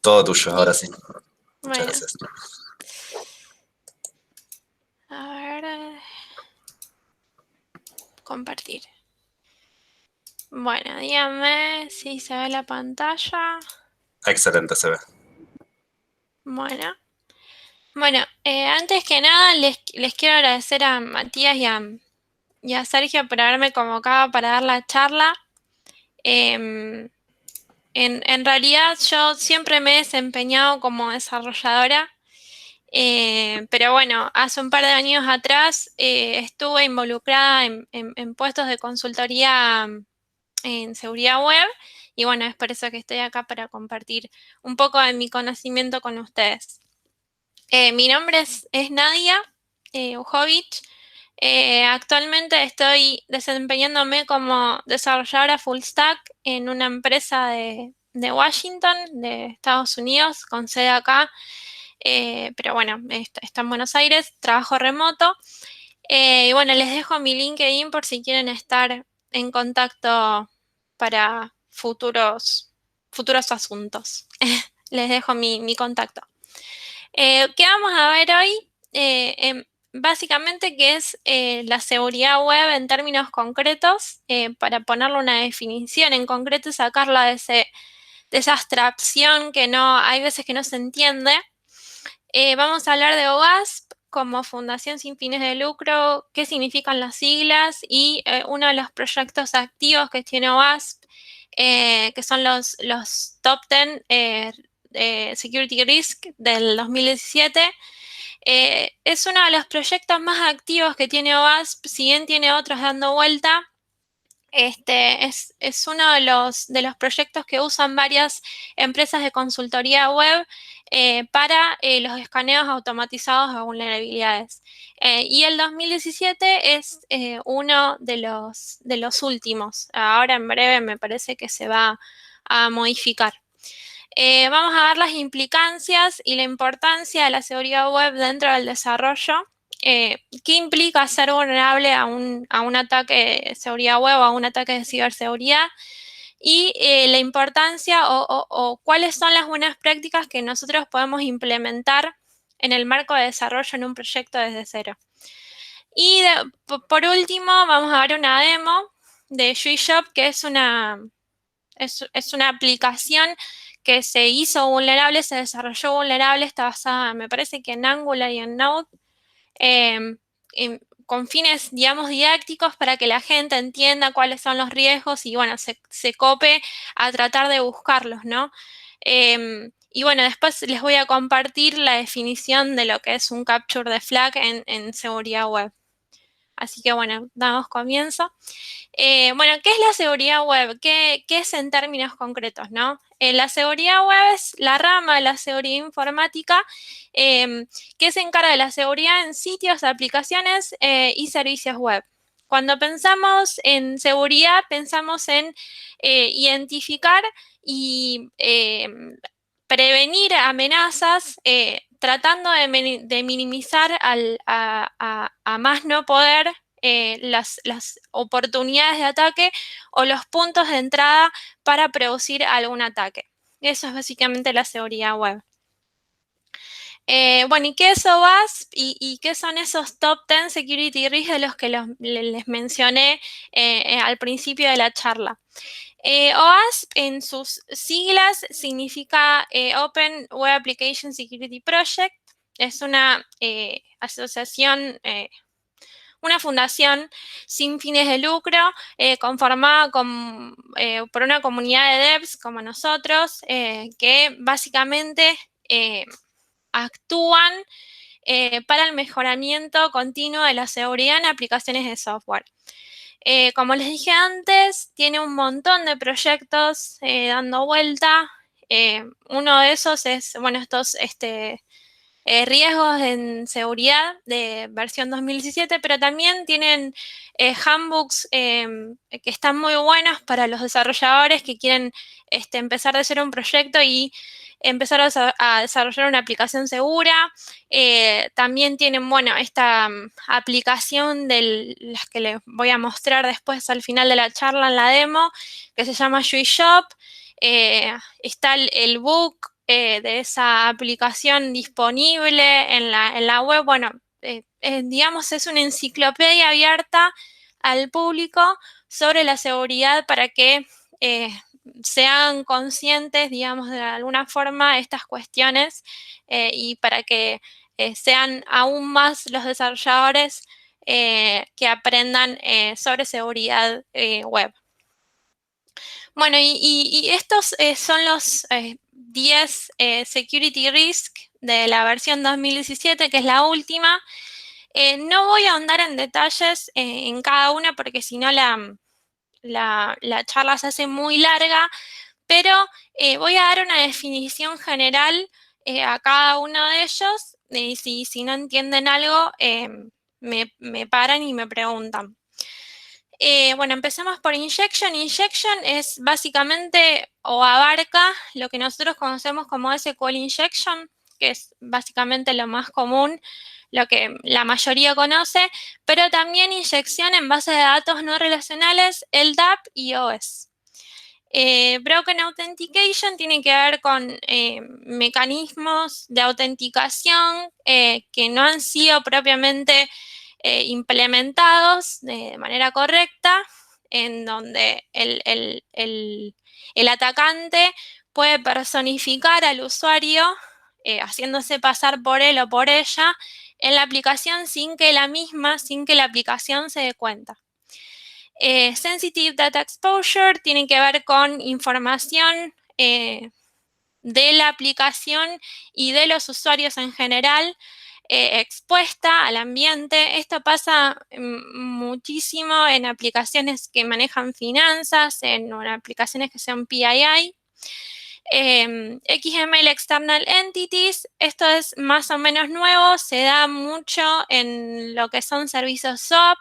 Todo tuyo, ahora sí. Muchas Bueno, gracias. a ver, compartir. Bueno, dígame si se ve la pantalla. Excelente se ve. Bueno, antes que nada les quiero agradecer a Matías y a Sergio por haberme convocado para dar la charla. Em, en realidad yo siempre me he desempeñado como desarrolladora. Pero bueno, hace un par de años atrás estuve involucrada en puestos de consultoría en seguridad web y bueno, es por eso que estoy acá para compartir un poco de mi conocimiento con ustedes. Mi nombre es Nadia Ujovich. Actualmente estoy desempeñándome como desarrolladora full stack en una empresa de Washington, de Estados Unidos, con sede acá. Pero bueno, está en Buenos Aires, trabajo remoto. Y bueno, les dejo mi LinkedIn por si quieren estar en contacto para futuros asuntos. Les dejo mi contacto. ¿Qué vamos a ver hoy? Básicamente, ¿qué es la seguridad web en términos concretos? Para ponerle una definición en concreto y sacarla de esa abstracción que no, hay veces que no se entiende. Vamos a hablar de OWASP como Fundación Sin Fines de Lucro, qué significan las siglas y uno de los proyectos activos que tiene OWASP, que son los Top 10 Security Risk del 2017. Es uno de los proyectos más activos que tiene OWASP, si bien tiene otros dando vuelta. Es uno de los proyectos que usan varias empresas de consultoría web para los escaneos automatizados de vulnerabilidades. Y el 2017 es uno de los últimos. Ahora en breve me parece que se va a modificar. Vamos a ver las implicancias y la importancia de la seguridad web dentro del desarrollo. ¿Qué implica ser vulnerable a un ataque de seguridad web o a un ataque de ciberseguridad? Y la importancia o cuáles son las buenas prácticas que nosotros podemos implementar en el marco de desarrollo en un proyecto desde cero. Y por último, vamos a ver una demo de ShuiShop, que es una aplicación que se hizo vulnerable, se desarrolló vulnerable, está basada, me parece que en Angular y en Node, eh, con fines, digamos, didácticos para que la gente entienda cuáles son los riesgos y, bueno, se cope a tratar de buscarlos, ¿no? Y bueno, después les voy a compartir la definición de lo que es un capture de flag en seguridad web. Así que bueno, damos comienzo. Bueno, ¿qué es la seguridad web? ¿Qué es en términos concretos, no? La seguridad web es la rama de la seguridad informática que se encarga de la seguridad en sitios, aplicaciones y servicios web. Cuando pensamos en seguridad, pensamos en identificar y prevenir amenazas, tratando de minimizar a más no poder las oportunidades de ataque o los puntos de entrada para producir algún ataque. Eso es básicamente la seguridad web. Bueno, ¿y qué es OWASP y qué son esos top 10 security risks de los que les mencioné al principio de la charla? OWASP en sus siglas significa Open Web Application Security Project. Es una asociación, una fundación sin fines de lucro, conformada por una comunidad de devs como nosotros, que básicamente actúan para el mejoramiento continuo de la seguridad en aplicaciones de software. Como les dije antes, tiene un montón de proyectos dando vuelta. Uno de esos es, bueno, estos riesgos en seguridad de versión 2017, pero también tienen handbooks que están muy buenos para los desarrolladores que quieren empezar de hacer un proyecto y empezar a desarrollar una aplicación segura. También tienen, bueno, esta aplicación de las que les voy a mostrar después al final de la charla en la demo, que se llama ShuiShop. Está el book de esa aplicación disponible en la web. Bueno, digamos, es una enciclopedia abierta al público sobre la seguridad para que sean conscientes, digamos, de alguna forma estas cuestiones y para que sean aún más los desarrolladores que aprendan sobre seguridad web. Bueno, y estos son los 10 Security Risk de la versión 2017, que es la última. No voy a ahondar en detalles en cada una porque si no la charla se hace muy larga, pero voy a dar una definición general a cada uno de ellos. Si no entienden algo, me paran y me preguntan. Bueno, empecemos por injection. Injection es básicamente o abarca lo que nosotros conocemos como SQL injection, que es básicamente lo más común, lo que la mayoría conoce, pero también inyección en bases de datos no relacionales, LDAP y OS. Broken Authentication tiene que ver con mecanismos de autenticación que no han sido propiamente implementados de manera correcta, en donde el atacante puede personificar al usuario haciéndose pasar por él o por ella en la aplicación sin que la aplicación se dé cuenta. Sensitive Data Exposure tiene que ver con información de la aplicación y de los usuarios en general expuesta al ambiente. Esto pasa muchísimo en aplicaciones que manejan finanzas, en aplicaciones que sean PII. XML External Entities, esto es más o menos nuevo, se da mucho en lo que son servicios SOAP.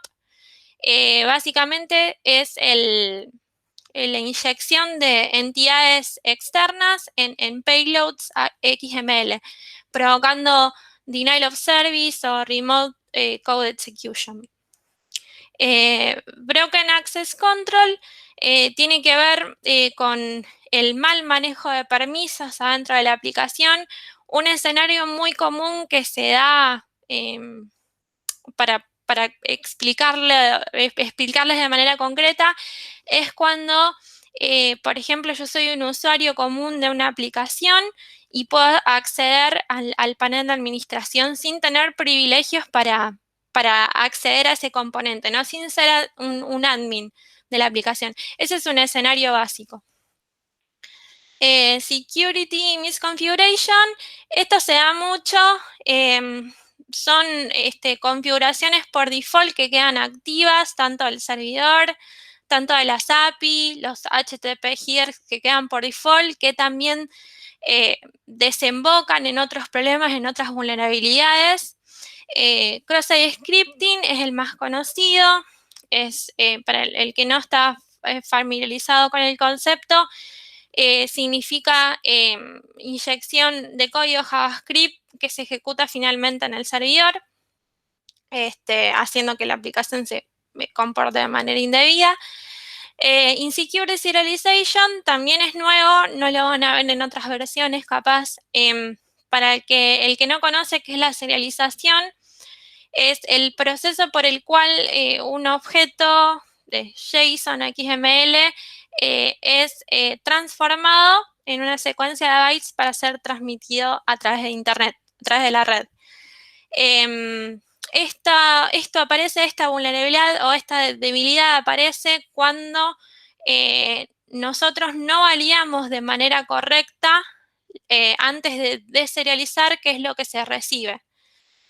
Básicamente es la inyección de entidades externas en payloads XML, provocando denial of service o remote code execution. Broken Access Control tiene que ver con el mal manejo de permisos adentro de la aplicación. Un escenario muy común que se da para explicarles de manera concreta es cuando, por ejemplo, yo soy un usuario común de una aplicación y puedo acceder al panel de administración sin tener privilegios para acceder a ese componente, ¿no? Sin ser un admin de la aplicación. Ese es un escenario básico. Security Misconfiguration, esto se da mucho. Son configuraciones por default que quedan activas, tanto del servidor, tanto de las API, los HTTP headers que quedan por default, que también desembocan en otros problemas, en otras vulnerabilidades. Cross-site scripting es el más conocido, es para el que no está familiarizado con el concepto, significa inyección de código JavaScript que se ejecuta finalmente en el servidor, haciendo que la aplicación se comporte de manera indebida. Insecure Serialization también es nuevo, no lo van a ver en otras versiones, capaz. Para el que no conoce qué es la serialización, es el proceso por el cual un objeto de JSON XML es transformado en una secuencia de bytes para ser transmitido a través de Internet, a través de la red. Esta vulnerabilidad o esta debilidad aparece cuando nosotros no validamos de manera correcta antes de deserializar qué es lo que se recibe.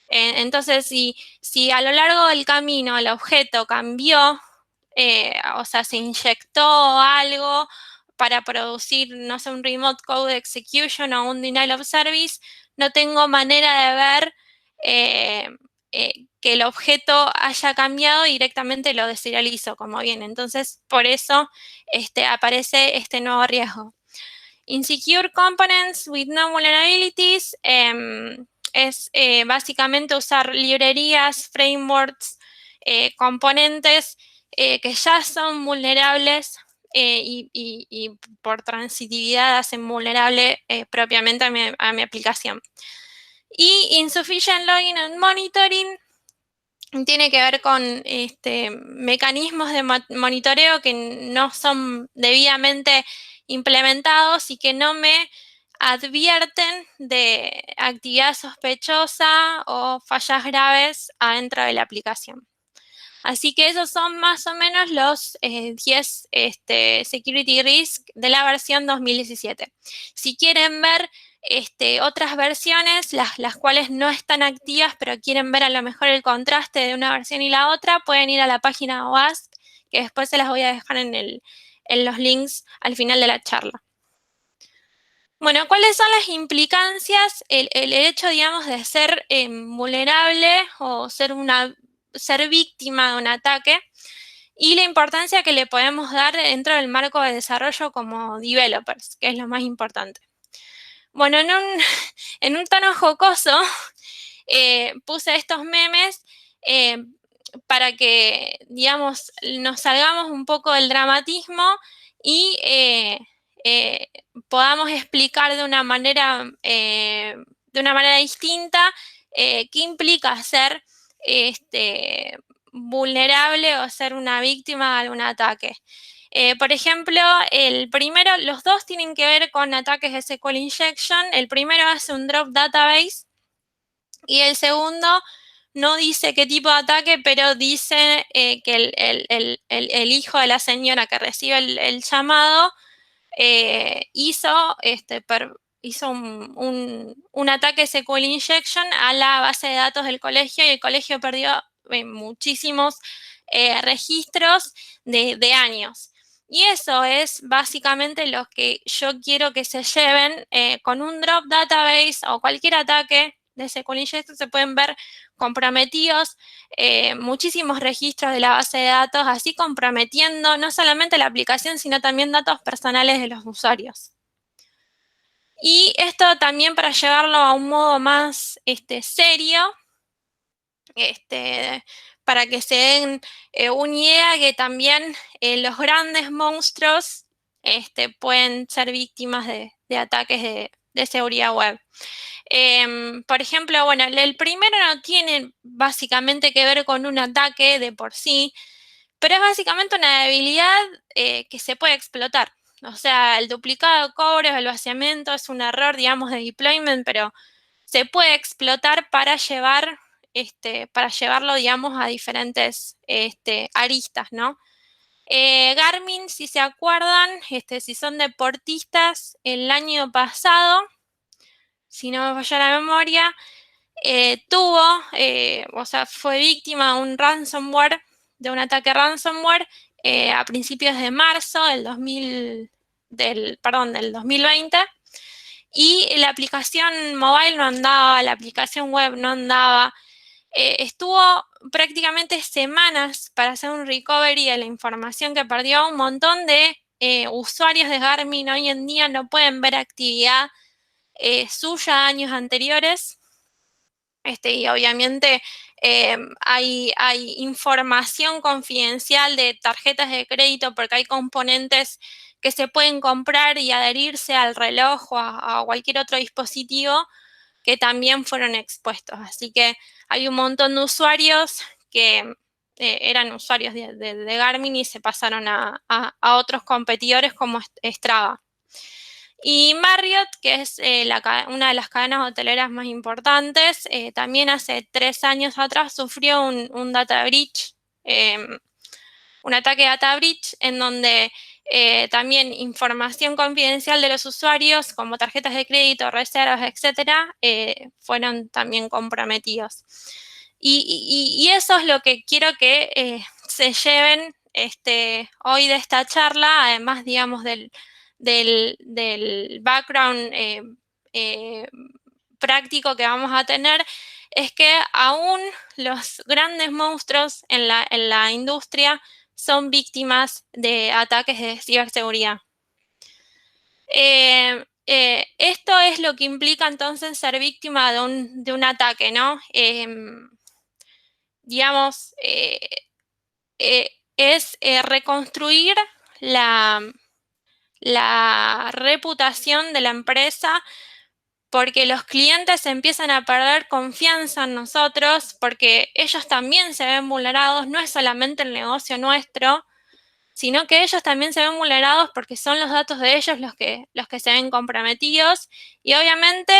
Entonces, si a lo largo del camino el objeto cambió, o sea, se inyectó algo para producir, no sé, un remote code execution o un denial of service, no tengo manera de ver que el objeto haya cambiado, directamente lo deserializo como viene. Entonces, por eso aparece este nuevo riesgo. Insecure Components with No Vulnerabilities es básicamente usar librerías, frameworks, componentes que ya son vulnerables y por transitividad hacen vulnerable propiamente a mi aplicación. Y Insufficient Logging and Monitoring tiene que ver con mecanismos de monitoreo que no son debidamente implementados y que no me advierten de actividad sospechosa o fallas graves adentro de la aplicación. Así que esos son más o menos los 10 security risk de la versión 2017. Si quieren ver otras versiones, las cuales no están activas, pero quieren ver a lo mejor el contraste de una versión y la otra, pueden ir a la página OWASP, que después se las voy a dejar en los links al final de la charla. Bueno, ¿cuáles son las implicancias? El hecho, digamos, de ser vulnerable o ser víctima de un ataque y la importancia que le podemos dar dentro del marco de desarrollo como developers, que es lo más importante. Bueno, en un tono jocoso puse estos memes para que, digamos, nos salgamos un poco del dramatismo y podamos explicar de una manera distinta qué implica ser vulnerable o ser una víctima de algún ataque. Por ejemplo, el primero, los dos tienen que ver con ataques de SQL injection. El primero hace un drop database y el segundo no dice qué tipo de ataque, pero dice que el hijo de la señora que recibe el llamado hizo un ataque SQL injection a la base de datos del colegio y el colegio perdió muchísimos registros de años. Y eso es básicamente lo que yo quiero que se lleven con un drop database o cualquier ataque de SQL injection. Se pueden ver comprometidos muchísimos registros de la base de datos, así comprometiendo no solamente la aplicación, sino también datos personales de los usuarios. Y esto también para llevarlo a un modo más serio, para que se den una idea que también los grandes monstruos pueden ser víctimas de ataques de seguridad web. Por ejemplo, bueno, el primero no tiene básicamente que ver con un ataque de por sí, pero es básicamente una debilidad que se puede explotar. O sea, el duplicado de cobros, el vaciamiento es un error, digamos, de deployment, pero se puede explotar para llevarlo, digamos, a diferentes aristas, ¿no? Garmin, si se acuerdan, si son deportistas, el año pasado, si no me falla la memoria, fue víctima de un ransomware, de un ataque ransomware a principios de marzo del 2020, y la aplicación mobile no andaba, la aplicación web no andaba. Estuvo prácticamente semanas para hacer un recovery de la información que perdió. Un montón de usuarios de Garmin hoy en día no pueden ver actividad suya años anteriores. Y obviamente hay información confidencial de tarjetas de crédito porque hay componentes que se pueden comprar y adherirse al reloj o a cualquier otro dispositivo que también fueron expuestos. Así que hay un montón de usuarios que eran usuarios de Garmin y se pasaron a otros competidores como Strava. Y Marriott, que es una de las cadenas hoteleras más importantes, también hace 3 años atrás sufrió un data breach, un ataque de data breach, en donde también información confidencial de los usuarios, como tarjetas de crédito, reservas, etcétera, fueron también comprometidos. Y eso es lo que quiero que se lleven hoy de esta charla, además, digamos, del background práctico que vamos a tener, es que aún los grandes monstruos en la industria son víctimas de ataques de ciberseguridad. Esto es lo que implica entonces ser víctima de un ataque, ¿no? Digamos, es reconstruir la reputación de la empresa, porque los clientes empiezan a perder confianza en nosotros, porque ellos también se ven vulnerados, no es solamente el negocio nuestro, sino que ellos también se ven vulnerados porque son los datos de ellos los que se ven comprometidos y obviamente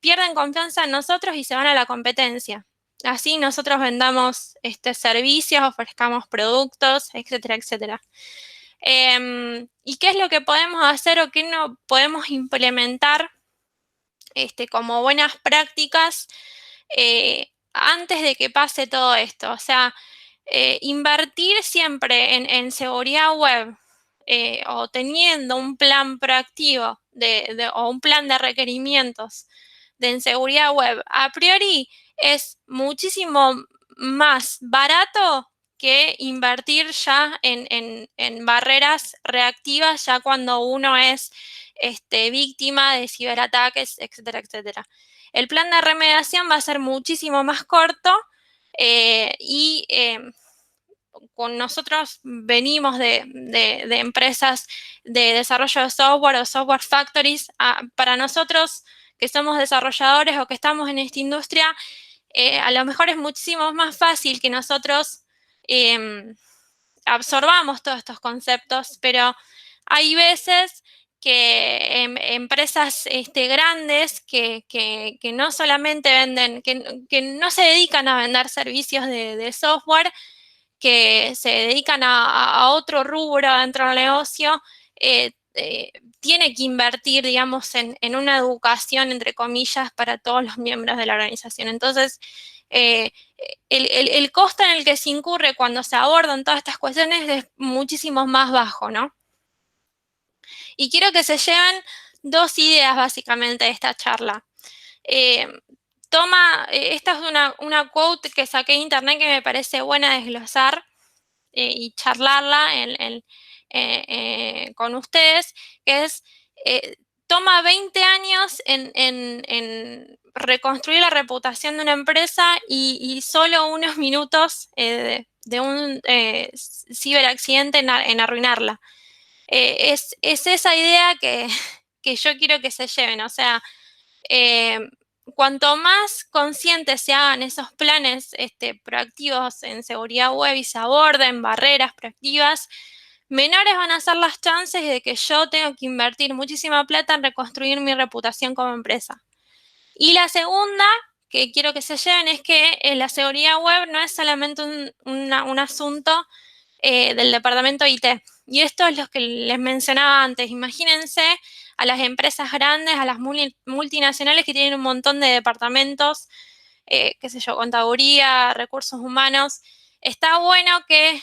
pierden confianza en nosotros y se van a la competencia. Así nosotros vendamos servicios, ofrezcamos productos, etcétera, etcétera. ¿Y qué es lo que podemos hacer o qué no podemos implementar como buenas prácticas antes de que pase todo esto? O sea, invertir siempre en seguridad web o teniendo un plan proactivo o un plan de requerimientos de seguridad web, a priori es muchísimo más barato que invertir ya en barreras reactivas ya cuando uno es víctima de ciberataques, etcétera, etcétera. El plan de remediación va a ser muchísimo más corto y con nosotros venimos de empresas de desarrollo de software o software factories. Para nosotros que somos desarrolladores o que estamos en esta industria, a lo mejor es muchísimo más fácil que nosotros absorbamos todos estos conceptos, pero hay veces que empresas grandes que no solamente venden, que no se dedican a vender servicios de software, que se dedican a otro rubro dentro del negocio, tiene que invertir, digamos, en una educación, entre comillas, para todos los miembros de la organización. Entonces, el costo en el que se incurre cuando se abordan todas estas cuestiones es muchísimo más bajo, ¿no? Y quiero que se lleven dos ideas, básicamente, de esta charla. Esta es una quote que saqué de internet que me parece buena desglosar y charlarla con ustedes, que es, toma 20 años en reconstruir la reputación de una empresa y solo unos minutos de un ciberaccidente en arruinarla. Es esa idea que yo quiero que se lleven, o sea, cuanto más conscientes se hagan esos planes proactivos en seguridad web y se aborden barreras proactivas, menores van a ser las chances de que yo tenga que invertir muchísima plata en reconstruir mi reputación como empresa. Y la segunda que quiero que se lleven es que la seguridad web no es solamente un asunto del departamento IT. Y esto es lo que les mencionaba antes. Imagínense a las empresas grandes, a las multinacionales que tienen un montón de departamentos, qué sé yo, contaduría, recursos humanos. Está bueno que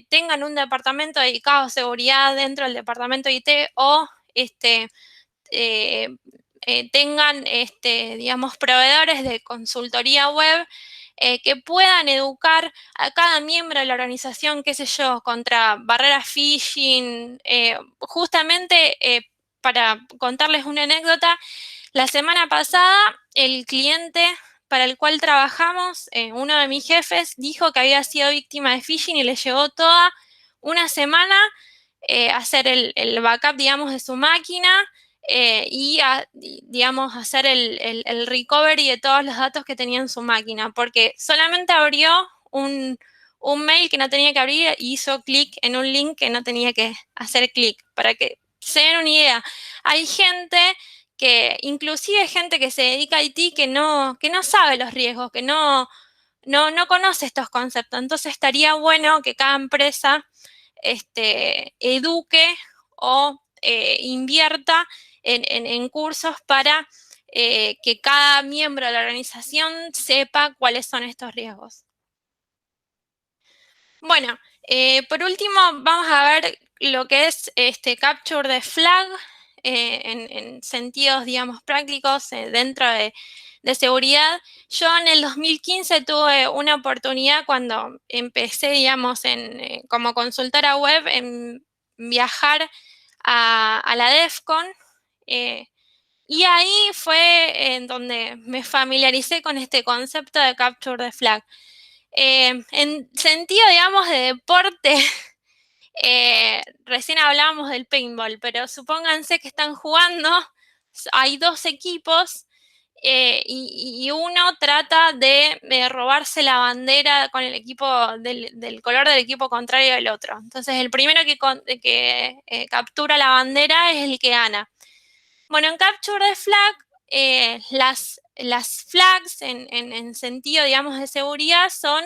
tengan un departamento dedicado a seguridad dentro del departamento IT o eh, tengan, digamos, proveedores de consultoría web que puedan educar a cada miembro de la organización, qué sé yo, contra barreras phishing. Justamente, para contarles una anécdota, la semana pasada el cliente para el cual trabajamos, uno de mis jefes, dijo que había sido víctima de phishing y le llevó toda una semana hacer el backup, digamos, de su máquina digamos, hacer el recovery de todos los datos que tenía en su máquina, porque solamente abrió un mail que no tenía que abrir e hizo clic en un link que no tenía que hacer clic, para que se den una idea. Hay gente inclusive gente que se dedica a IT, que no sabe los riesgos, que no conoce estos conceptos. Entonces estaría bueno que cada empresa eduque o invierta en cursos para que cada miembro de la organización sepa cuáles son estos riesgos. Bueno, por último vamos a ver lo que es capture the flag en sentidos, digamos, prácticos dentro de seguridad. Yo en el 2015 tuve una oportunidad cuando empecé, digamos, como consultora web, en viajar a la DEFCON. Y ahí fue en donde me familiaricé con este concepto de capture the flag. En sentido, digamos, de deporte, Recién hablábamos del paintball, pero supónganse que están jugando, hay dos equipos y uno trata de robarse la bandera con el equipo del color del equipo contrario del otro. Entonces el primero que captura la bandera es el que gana. Bueno, en Capture the Flag, las flags en sentido, digamos, de seguridad son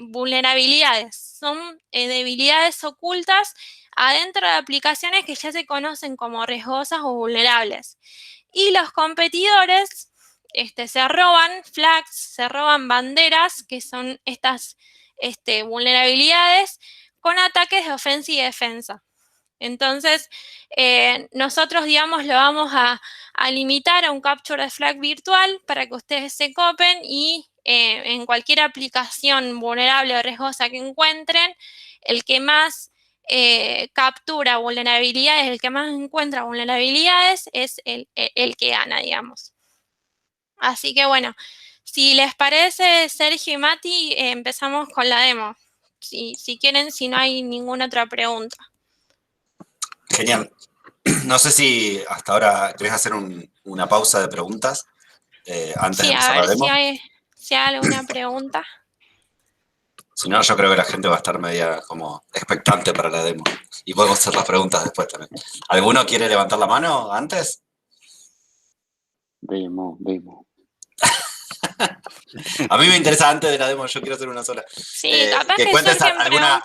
vulnerabilidades, son debilidades ocultas adentro de aplicaciones que ya se conocen como riesgosas o vulnerables. Y los competidores se roban flags, se roban banderas, que son estas vulnerabilidades, con ataques de ofensa y defensa. Entonces, nosotros, digamos, lo vamos a limitar a un capture the flag virtual para que ustedes se copen y en cualquier aplicación vulnerable o riesgosa que encuentren, el que más captura vulnerabilidades, el que más encuentra vulnerabilidades es el que gana, digamos. Así que bueno, si les parece, Sergio y Mati, empezamos con la demo. Si quieren, si no hay ninguna otra pregunta. Genial. No sé si hasta ahora querés hacer una pausa de preguntas antes de Sí, a empezar la ver demo. si hay alguna pregunta. Si no, yo creo que la gente va a estar media como expectante para la demo. Y podemos hacer las preguntas después también. ¿Alguno quiere levantar la mano antes? Demo. A mí me interesa antes de la demo, yo quiero hacer una sola. Sí, capaz Que que cuentes surgen preguntas.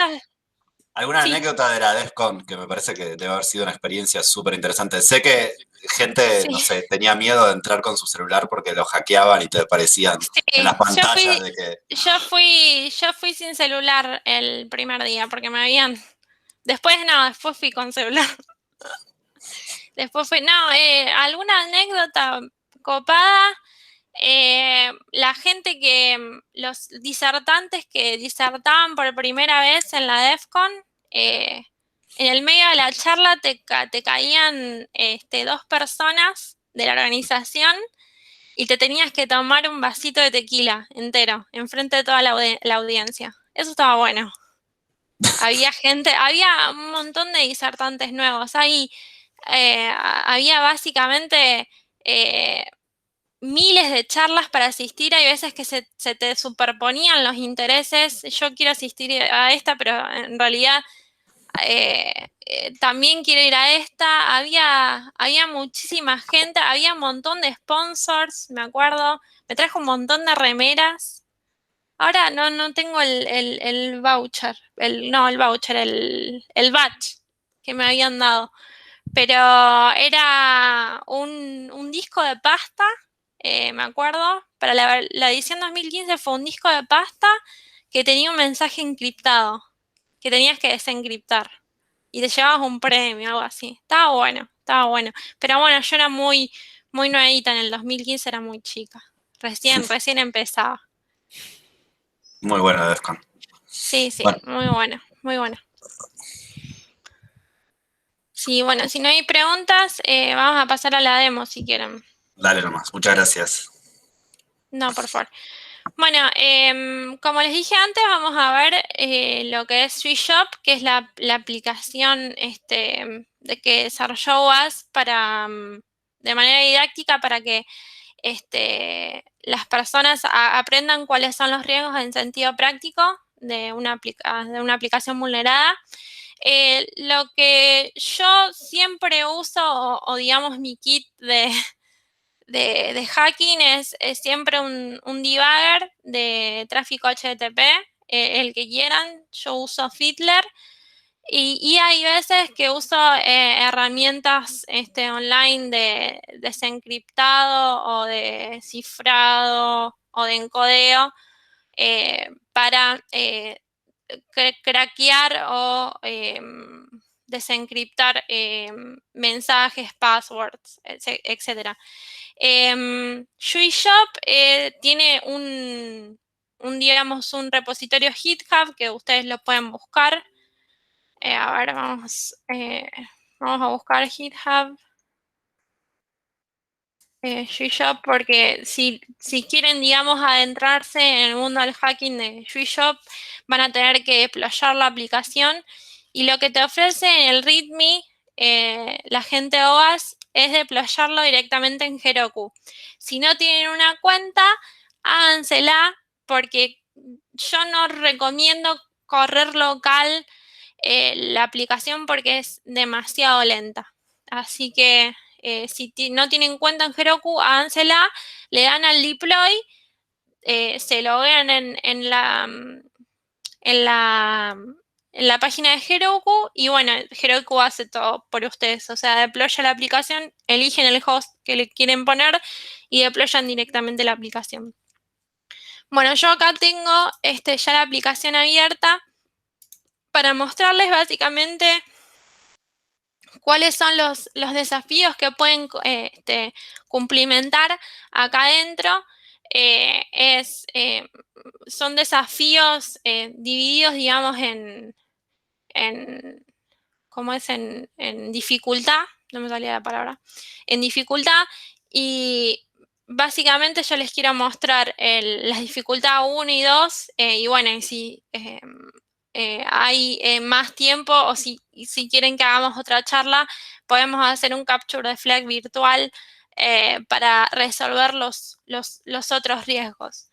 alguna Sí, anécdota de la DEF CON, que me parece que debe haber sido una experiencia súper interesante. Sé que gente, no sí, sé, tenía miedo de entrar con su celular porque lo hackeaban y te aparecían en las sí. pantallas de que... Yo fui sin celular el primer día porque me habían. Después fui con celular. Después fui, no, alguna anécdota copada. La gente los disertantes que disertaban por primera vez en la DEFCON, en el medio de la charla te caían dos personas de la organización y te tenías que tomar un vasito de tequila entero, enfrente de toda la audiencia. Eso estaba bueno. Había un montón de disertantes nuevos. Ahí había básicamente miles de charlas para asistir. Hay veces que se te superponían los intereses. Yo quiero asistir a esta, pero en realidad también quiero ir a esta. Había muchísima gente, había un montón de sponsors, me acuerdo. Me trajo un montón de remeras. Ahora no tengo el voucher, el badge que me habían dado. Pero era un disco de pasta, me acuerdo. Para la edición 2015 fue un disco de pasta que tenía un mensaje encriptado, que tenías que desencriptar. Y te llevabas un premio, algo así. Estaba bueno, estaba bueno. Pero bueno, yo era muy nuevita en el 2015, era muy chica. Recién empezaba. Muy buena DEF CON. Sí, Bueno, muy buena, muy buena. Sí, bueno, si no hay preguntas, vamos a pasar a la demo si quieren. dale nomás. Muchas gracias. No, por favor. Bueno, como les dije antes, vamos a ver lo que es SweetShop, que es la aplicación de que desarrolló UAS de manera didáctica para que las personas aprendan cuáles son los riesgos en sentido práctico de una aplicación vulnerada. Lo que yo siempre uso, o digamos mi kit de hacking es siempre un debugger de tráfico HTTP, el que quieran. Yo uso Fiddler y hay veces que uso herramientas online de desencriptado o de cifrado o de encodeo para craquear o desencriptar mensajes, passwords, etc. SweetShop tiene digamos, un repositorio GitHub que ustedes lo pueden buscar. A ver, vamos a buscar GitHub. SweetShop, porque si quieren, digamos, adentrarse en el mundo del hacking de SweetShop, van a tener que deployar la aplicación Y lo que te ofrece en el README la gente de OWASP es deployarlo directamente en Heroku. Si no tienen una cuenta, hágansela porque yo no recomiendo correr local la aplicación porque es demasiado lenta. Así que si no tienen cuenta en Heroku, hágansela, le dan al deploy, se loguean en la, en la página de Heroku y bueno, Heroku hace todo por ustedes. O sea, deploya la aplicación, eligen el host que le quieren poner y deployan directamente la aplicación. Bueno, yo acá tengo ya la aplicación abierta para mostrarles básicamente cuáles son los desafíos que pueden cumplimentar acá adentro. Son desafíos divididos, digamos, en ¿cómo es? En dificultad, no me salía la palabra, en dificultad, y básicamente yo les quiero mostrar la dificultad 1 y 2, y bueno, y si hay más tiempo o si quieren que hagamos otra charla, podemos hacer un capture de flag virtual para resolver los otros riesgos.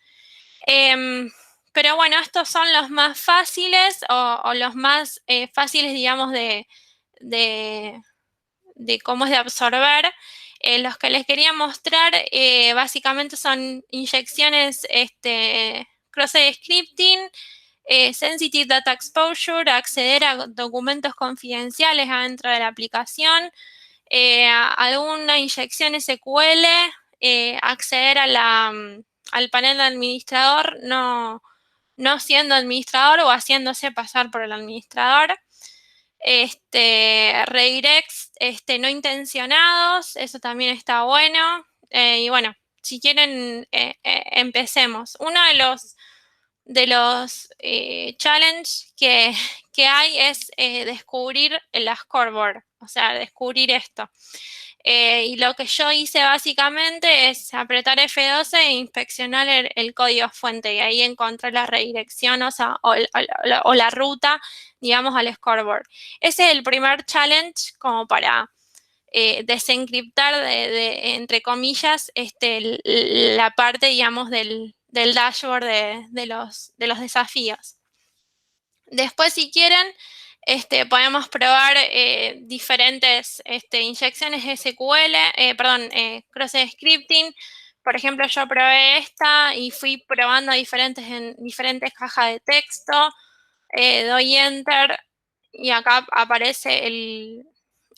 Pero bueno, estos son los más fáciles o los más fáciles, digamos, de, de cómo es de absorber. Los que les quería mostrar básicamente son inyecciones cross-site scripting, sensitive data exposure, acceder a documentos confidenciales adentro de la aplicación, alguna inyección SQL, acceder al panel de administrador no siendo administrador o haciéndose pasar por el administrador. Redirects no intencionados, eso también está bueno. Y bueno, si quieren, empecemos. Uno de los challenges que hay es descubrir el scoreboard, o sea, descubrir esto. Y lo que yo hice básicamente es apretar F12 e inspeccionar el código fuente y ahí encontré la redirección, o la ruta, digamos, al scoreboard. Ese es el primer challenge como para desencriptar, entre comillas, la parte, digamos, del dashboard de los desafíos. Después, si quieren, podemos probar diferentes inyecciones SQL, cross-site scripting. Por ejemplo, yo probé esta y fui probando en diferentes cajas de texto. Doy Enter y acá aparece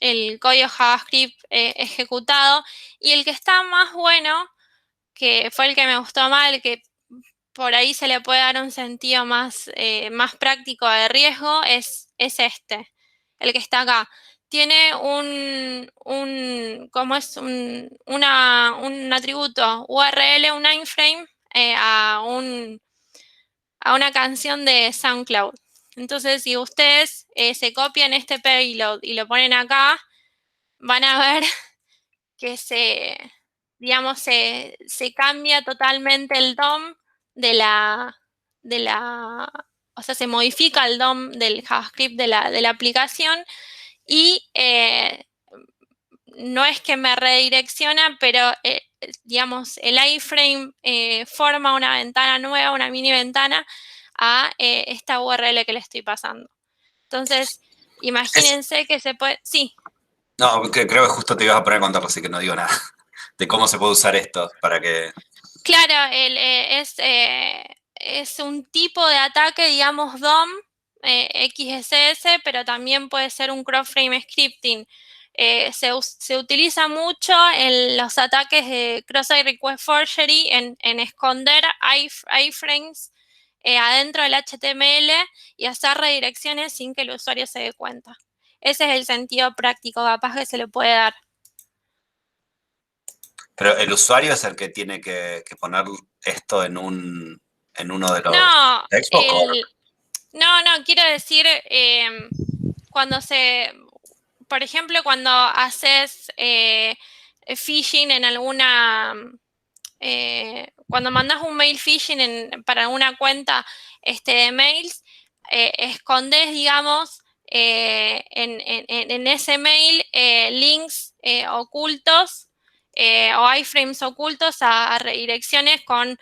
el código JavaScript ejecutado. Y el que está más bueno, que fue el que me gustó más, el que por ahí se le puede dar un sentido más práctico de riesgo, es el que está acá. Tiene ¿cómo es? Un atributo URL, un iframe, a una canción de SoundCloud. Entonces, si ustedes se copian este payload y lo ponen acá, van a ver que digamos, se cambia totalmente el DOM de la, o sea, se modifica el DOM del JavaScript de la aplicación y no es que me redirecciona, pero digamos, el iframe forma una ventana nueva, una mini ventana a esta URL que le estoy pasando. Entonces, imagínense que se puede... Sí. No, creo que justo te ibas a poner a contarlo, así que no digo nada de cómo se puede usar esto para que... Claro, es un tipo de ataque, digamos, DOM, XSS, pero también puede ser un cross-frame scripting. Se utiliza mucho en los ataques de cross-site request forgery, en esconder iframes adentro del HTML y hacer redirecciones sin que el usuario se dé cuenta. Ese es el sentido práctico capaz que se le puede dar. Pero el usuario es el que tiene que poner esto en uno de los No, textbooks. no, quiero decir, cuando por ejemplo, cuando haces phishing en cuando mandas un mail phishing para una cuenta de mails, escondes, digamos, en ese mail links ocultos o iframes ocultos a redirecciones con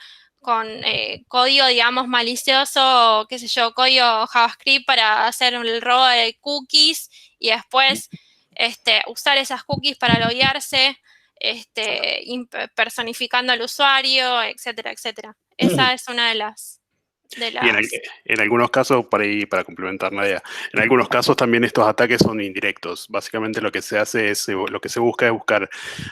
código, digamos, malicioso, qué sé yo, código JavaScript para hacer el robo de cookies y después usar esas cookies para loguearse, personificando al usuario, etcétera, etcétera. Esa es una de las... De Y las en algunos casos, para complementar, Nadia, en algunos casos también estos ataques son indirectos. Básicamente lo que se hace es, lo que se busca es buscar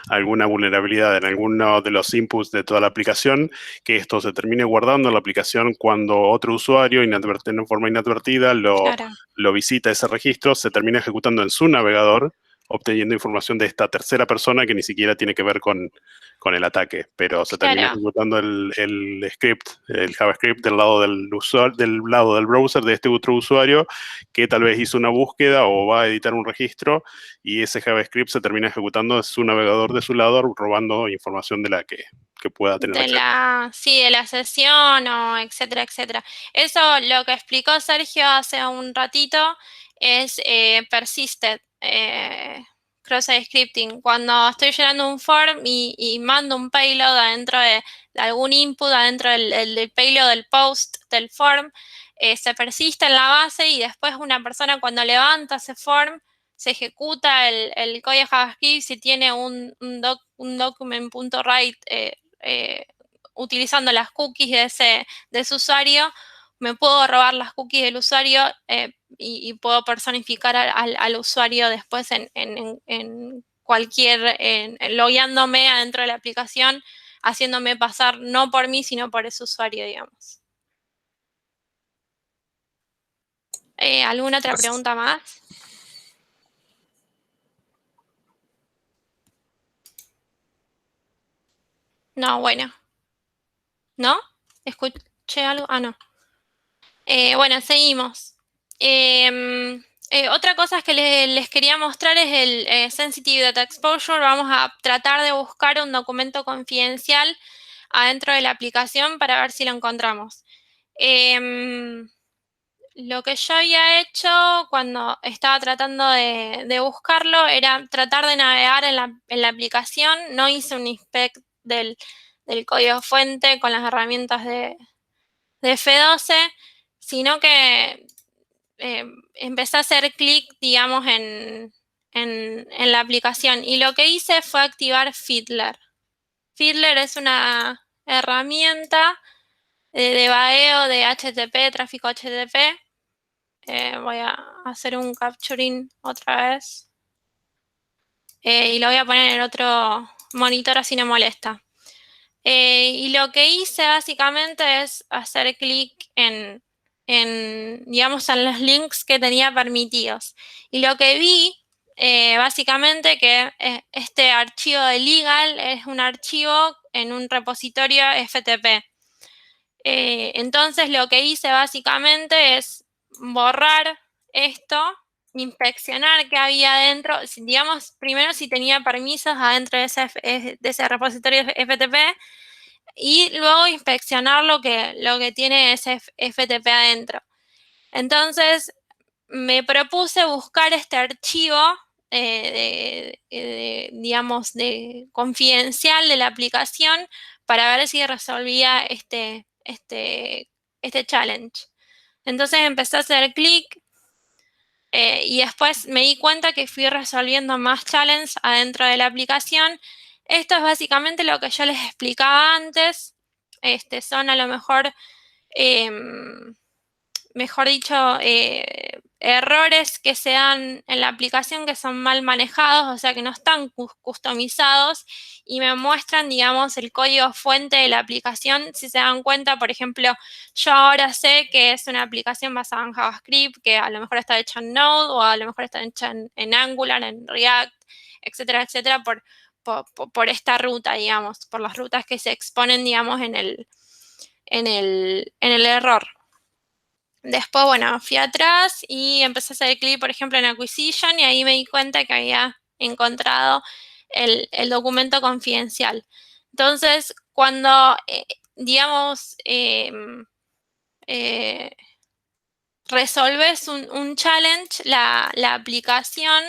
alguna vulnerabilidad en alguno de los inputs de toda la aplicación, que esto se termine guardando en la aplicación cuando otro usuario, en forma inadvertida, claro, lo visita ese registro, se termina ejecutando en su navegador, obteniendo información de esta tercera persona que ni siquiera tiene que ver con el ataque, pero se termina claro. ejecutando el script, el JavaScript del lado del lado del browser de este otro usuario que tal vez hizo una búsqueda o va a editar un registro y ese JavaScript se termina ejecutando en su navegador de su lado, robando información de la que pueda tener acceso. Sí, de la sesión o etcétera, etcétera. Eso lo que explicó Sergio hace un ratito es persisted cross-site scripting. Cuando estoy llenando un form y mando un payload adentro de algún input, adentro del payload del post del form, se persiste en la base y después una persona cuando levanta ese form se ejecuta el código JavaScript si tiene un document.write utilizando las cookies de ese usuario, me puedo robar las cookies del usuario y puedo personificar al usuario después en cualquier, logueándome adentro de la aplicación, haciéndome pasar no por mí, sino por ese usuario, digamos. ¿Alguna otra pregunta más? No, bueno. ¿No? ¿Escuché algo? Ah, no. Bueno, seguimos. Otra cosa que les quería mostrar es el Sensitive Data Exposure. Vamos a tratar de buscar un documento confidencial adentro de la aplicación para ver si lo encontramos. Lo que yo había hecho cuando estaba tratando de buscarlo era tratar de navegar en la aplicación. No hice un inspect del código fuente con las herramientas de F12, sino que empecé a hacer clic, digamos, en la aplicación. Y lo que hice fue activar Fiddler. Fiddler es una herramienta de vagueo de HTTP, tráfico HTTP. Voy a hacer un capturing otra vez. Y lo voy a poner en el otro monitor así no molesta. Y lo que hice básicamente es hacer clic digamos, en los links que tenía permitidos. Y lo que vi, básicamente, que este archivo de legal es un archivo en un repositorio FTP. Entonces, lo que hice básicamente es borrar esto, inspeccionar qué había adentro, digamos, primero si tenía permisos adentro de ese repositorio FTP, y luego inspeccionar lo que tiene ese FTP adentro. Entonces, me propuse buscar este archivo, digamos, confidencial de la aplicación para ver si resolvía este challenge. Entonces empecé a hacer clic y después me di cuenta que fui resolviendo más challenges adentro de la aplicación. Esto es básicamente lo que yo les explicaba antes. Son a lo mejor, mejor dicho, errores que se dan en la aplicación que son mal manejados, o sea que no están customizados y me muestran, digamos, el código fuente de la aplicación. Si se dan cuenta, por ejemplo, yo ahora sé que es una aplicación basada en JavaScript, que a lo mejor está hecha en Node o a lo mejor está hecha en Angular, en React, etcétera, etcétera, por esta ruta, digamos, por las rutas que se exponen, digamos, en el error. Después, bueno, fui atrás y empecé a hacer clic, por ejemplo, en Acquisition y ahí me di cuenta que había encontrado el documento confidencial. Entonces, cuando, digamos, resolves un challenge, la aplicación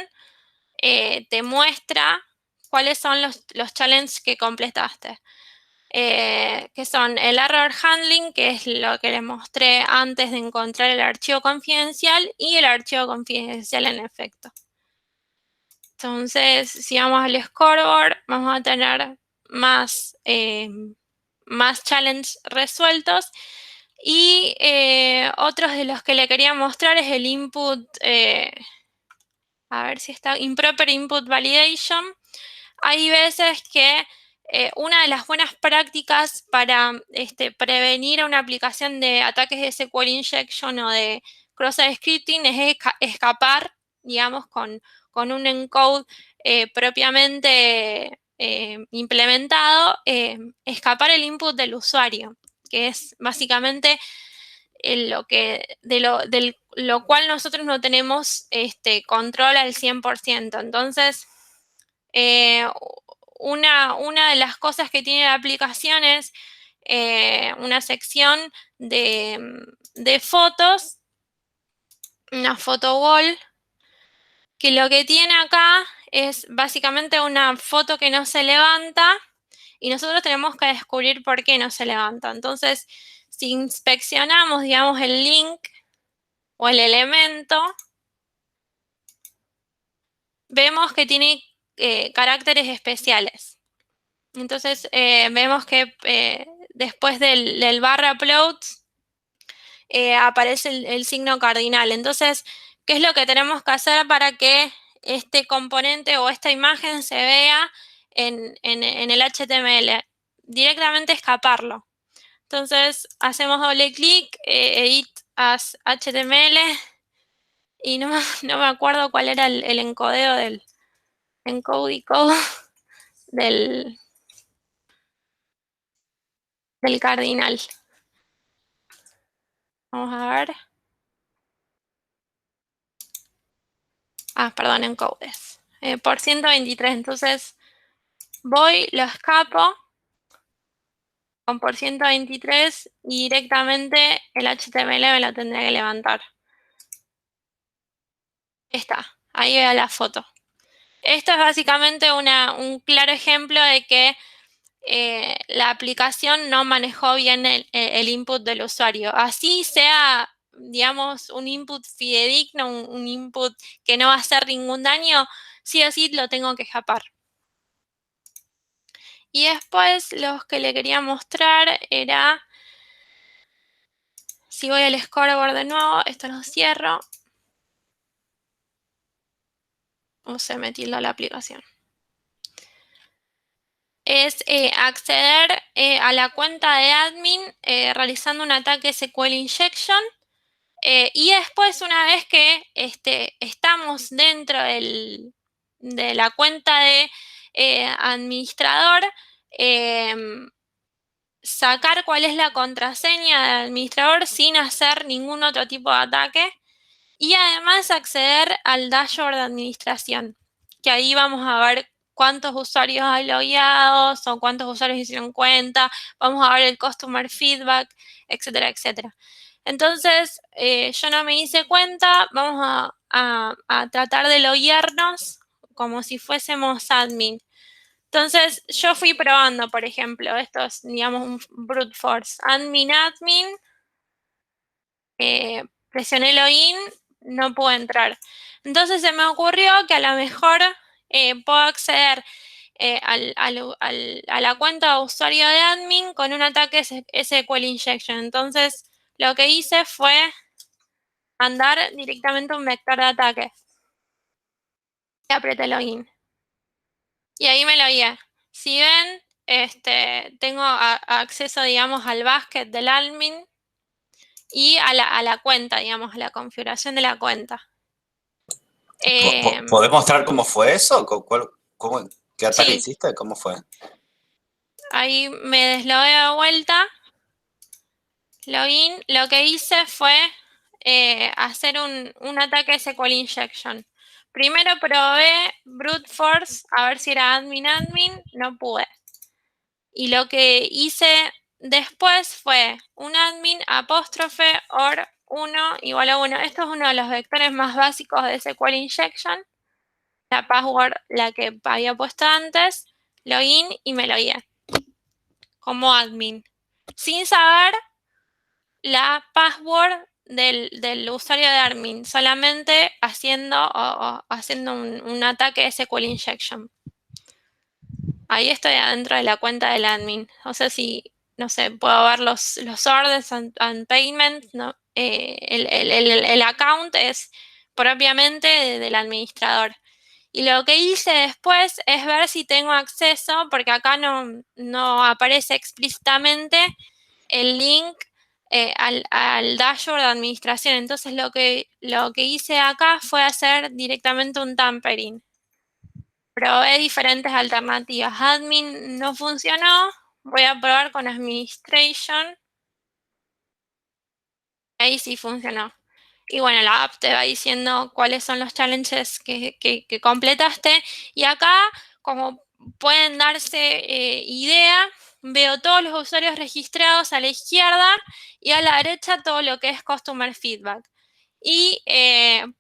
te muestra cuáles son los challenges que completaste. Que son el error handling, que es lo que les mostré antes de encontrar el archivo confidencial, y el archivo confidencial en efecto. Entonces, si vamos al scoreboard, vamos a tener más challenges resueltos. Y otros de los que le quería mostrar es el input, a ver si está, improper input validation. Hay veces que una de las buenas prácticas para prevenir a una aplicación de ataques de SQL injection o de cross-site scripting es escapar, digamos, con un encode propiamente implementado, escapar el input del usuario, que es básicamente de lo cual nosotros no tenemos control al 100%. Entonces, una de las cosas que tiene la aplicación es una sección de fotos, una photo wall, que lo que tiene acá es básicamente una foto que no se levanta y nosotros tenemos que descubrir por qué no se levanta. Entonces, si inspeccionamos, digamos, el link o el elemento, vemos que tiene caracteres especiales. Entonces, vemos que después del barra upload aparece el signo cardinal. Entonces, ¿qué es lo que tenemos que hacer para que este componente o esta imagen se vea en el HTML? Directamente escaparlo. Entonces, hacemos doble clic, edit as HTML, y no me acuerdo cuál era el encodeo del encode y code del cardinal. Vamos a ver. Perdón, encodes. Por 123. Entonces, voy, lo escapo con por 123 y directamente el HTML me lo tendría que levantar. Está. Ahí veo la foto. Esto es básicamente un claro ejemplo de que la aplicación no manejó bien el input del usuario. Así sea, digamos, un input fidedigno, un input que no va a hacer ningún daño, sí o sí lo tengo que escapar. Y después los que le quería mostrar era, si voy al scoreboard de nuevo, esto lo cierro. O se me tilda la aplicación. Es acceder a la cuenta de admin realizando un ataque SQL injection. Y después, una vez que estamos dentro de la cuenta de administrador, sacar cuál es la contraseña del administrador sin hacer ningún otro tipo de ataque. Y además acceder al dashboard de administración, que ahí vamos a ver cuántos usuarios hay logueados o cuántos usuarios hicieron cuenta, vamos a ver el customer feedback, etcétera, etcétera. Entonces, yo no me hice cuenta, vamos a tratar de loguearnos como si fuésemos admin. Entonces, yo fui probando, por ejemplo, esto es, digamos, un brute force. Admin, presioné login, no puedo entrar. Entonces, se me ocurrió que a lo mejor puedo acceder a la cuenta de usuario de admin con un ataque SQL injection. Entonces, lo que hice fue mandar directamente un vector de ataque. Y apreté login. Y ahí me lo guié. Si ven, tengo acceso, digamos, al basket del admin y a la cuenta, digamos, a la configuración de la cuenta. ¿Podés mostrar cómo fue eso? ¿Qué ataque Sí. hiciste? ¿Cómo fue? Ahí me deslogué de vuelta. Login. Lo que hice fue hacer un ataque SQL injection. Primero probé brute force a ver si era admin, no pude. Y lo que hice después fue un admin apóstrofe or 1 igual a 1. Esto es uno de los vectores más básicos de SQL Injection. La password, la que había puesto antes, login y me logué como admin, sin saber la password del usuario de admin, solamente haciendo un ataque de SQL Injection. Ahí estoy adentro de la cuenta del admin. O sea, si, no sé, puedo ver los orders and payments, ¿no? El account es propiamente del administrador. Y lo que hice después es ver si tengo acceso, porque acá no aparece explícitamente el link al dashboard de administración. Entonces lo que hice acá fue hacer directamente un tampering. Probé diferentes alternativas. Admin no funcionó. Voy a probar con Administration. Ahí sí funcionó. Y bueno, la app te va diciendo cuáles son los challenges que completaste. Y acá, como pueden darse idea, veo todos los usuarios registrados a la izquierda y a la derecha todo lo que es Customer Feedback. Y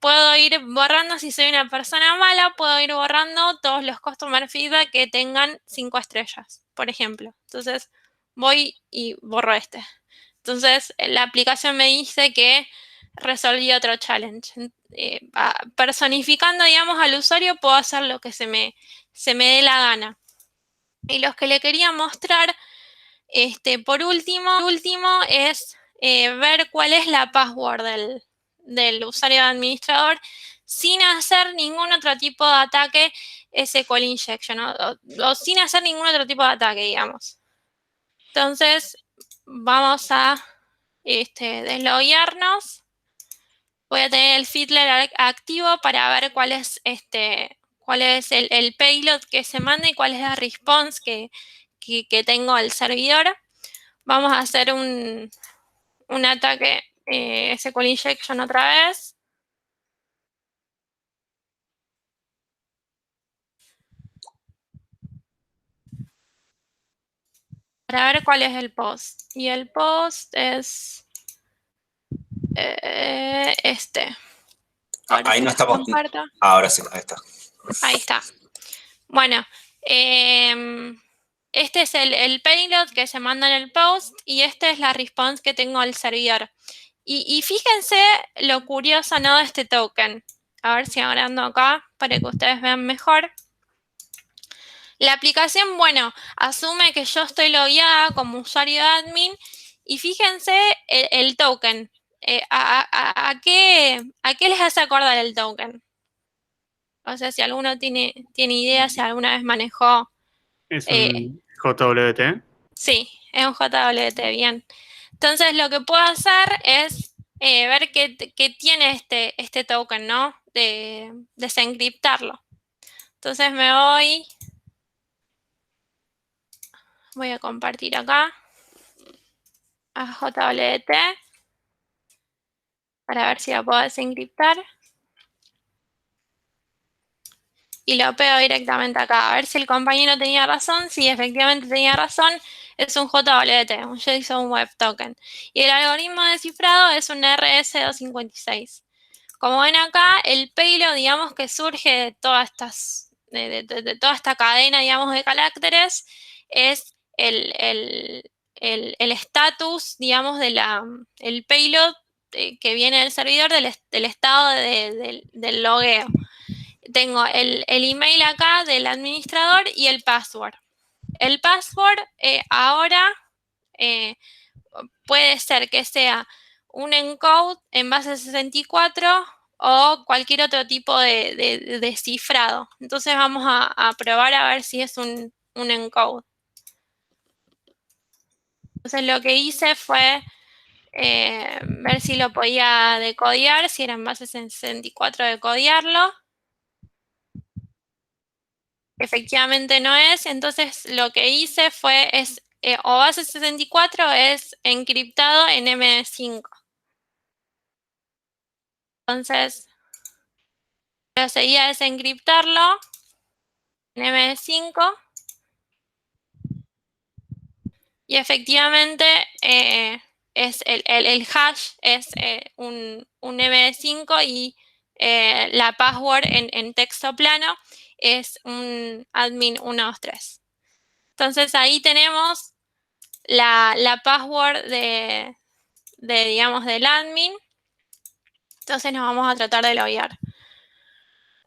puedo ir borrando, si soy una persona mala, puedo ir borrando todos los Customer Feedback que tengan 5 estrellas, por ejemplo. Entonces, voy y borro este. Entonces, la aplicación me dice que resolví otro challenge. Personificando, digamos, al usuario, puedo hacer lo que se me dé la gana. Y los que le quería mostrar, por último es ver cuál es la password del usuario administrador sin hacer ningún otro tipo de ataque SQL Injection, o sin hacer ningún otro tipo de ataque, digamos. Entonces, vamos a desloguearnos. Voy a tener el Fiddler activo para ver cuál es el payload que se manda y cuál es la response que tengo al servidor. Vamos a hacer un ataque SQL Injection otra vez. Para ver cuál es el post. Y el post es este. Ahí no estamos. Comparto. Ahora sí, ahí está. Ahí está. Bueno, este es el payload que se manda en el post y esta es la response que tengo al servidor. Y fíjense lo curioso, ¿no?, de este token. A ver si ahora ando acá para que ustedes vean mejor. La aplicación, bueno, asume que yo estoy logueada como usuario admin y fíjense el token. ¿A qué les hace acordar el token? O sea, si alguno tiene idea, si alguna vez manejó. ¿Es un JWT? Sí, es un JWT, bien. Entonces, lo que puedo hacer es ver qué tiene este token, ¿no? De desencriptarlo. Entonces, voy a compartir acá a JWT para ver si lo puedo desencriptar. Y lo pego directamente acá, a ver si el compañero tenía razón. Si efectivamente tenía razón, es un JWT, un JSON Web Token. Y el algoritmo de cifrado es un RS256. Como ven acá, el payload, digamos, que surge de todas estas, de toda esta cadena, digamos, de caracteres, es el status, digamos, el payload que viene del servidor del estado del logueo. Tengo el email acá del administrador y el password. El password ahora puede ser que sea un encode en base 64 o cualquier otro tipo de cifrado. Entonces vamos a probar a ver si es un encode. Entonces lo que hice fue ver si lo podía decodear, si era en base 64 decodearlo. Efectivamente no es, entonces lo que hice fue, o base 64 es encriptado en M5. Entonces, procedí a desencriptarlo en M5 y efectivamente es el hash es un MD5 y la password en texto plano es un admin 123. Entonces ahí tenemos la password digamos, del admin. Entonces nos vamos a tratar de loguear.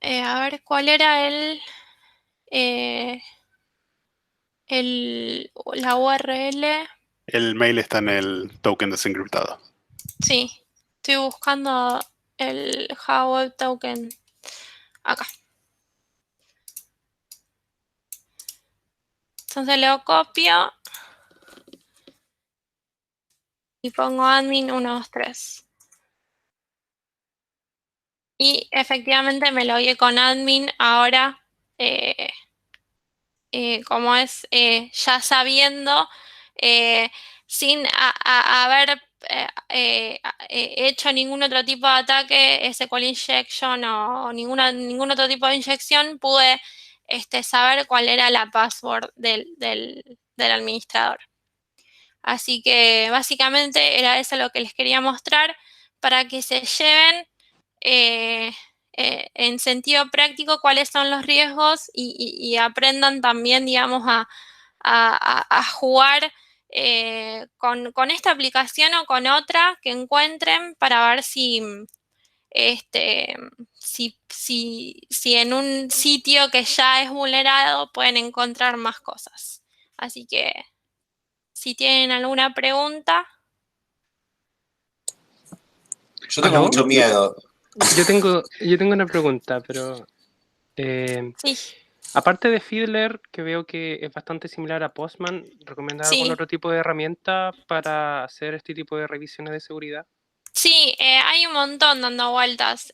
A ver, ¿cuál era la URL? El mail está en el token desencriptado. Sí, estoy buscando el Java Web Token acá. Entonces lo copio y pongo admin 123. Y efectivamente me logué con admin ahora, como es ya sabiendo, sin haber hecho ningún otro tipo de ataque, SQL injection o ningún otro tipo de inyección, pude saber cuál era la password del administrador. Así que básicamente era eso lo que les quería mostrar para que se lleven en sentido práctico cuáles son los riesgos y aprendan también, digamos, a jugar con esta aplicación o con otra que encuentren para ver si en un sitio que ya es vulnerado pueden encontrar más cosas. Así que si tienen alguna pregunta. Yo tengo ¿Aló? mucho miedo. Yo tengo una pregunta, pero Sí, aparte de Fiddler, que veo que es bastante similar a Postman, ¿recomiendas algún sí. otro tipo de herramienta para hacer este tipo de revisiones de seguridad? Sí, hay un montón dando vueltas.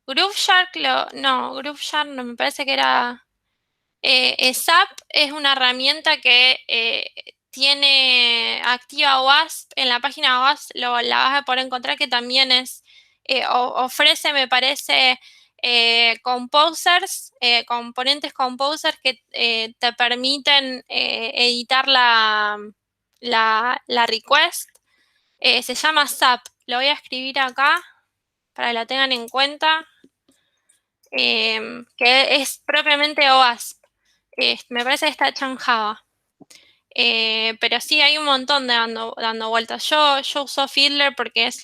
Grooveshark, Grooveshark no, me parece que era... SAP es una herramienta que tiene activa WASP. En la página WASP la vas a poder encontrar, que también ofrece, me parece, composers, componentes composers que te permiten editar la request. Se llama SAP. Lo voy a escribir acá para que la tengan en cuenta. Que es propiamente OWASP. Me parece que está hecha en Java. Pero sí, hay un montón de dando vueltas. Yo uso Fiddler porque es